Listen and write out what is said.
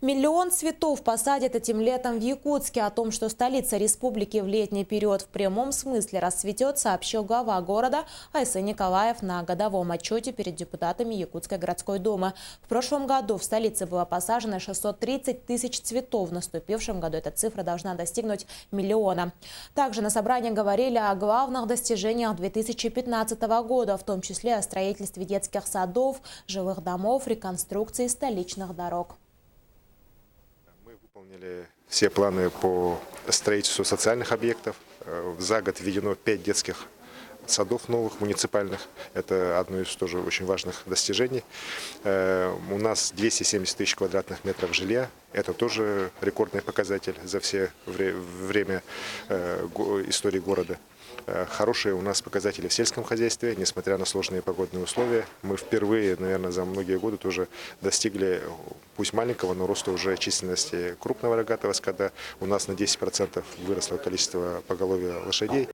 Миллион цветов посадят этим летом в Якутске. О том, что столица республики в летний период в прямом смысле расцветет, сообщил глава города Айсен Николаев на годовом отчете перед депутатами Якутской городской думы. В прошлом году в столице было посажено 630 тысяч цветов. В наступившем году эта цифра должна достигнуть миллиона. Также на собрании говорили о главных достижениях 2015 года, в том числе о строительстве детских садов, жилых домов, реконструкции столичных дорог. Мы выполнили все планы по строительству социальных объектов. За год введено 5 детских садов новых, муниципальных. Это одно из тоже очень важных достижений. У нас 270 тысяч квадратных метров жилья. Это тоже рекордный показатель за все время истории города. Хорошие у нас показатели в сельском хозяйстве, несмотря на сложные погодные условия. Мы впервые, наверное, за многие годы тоже достигли, пусть маленького, но роста уже численности крупного рогатого скота. У нас на 10% выросло количество поголовья лошадей.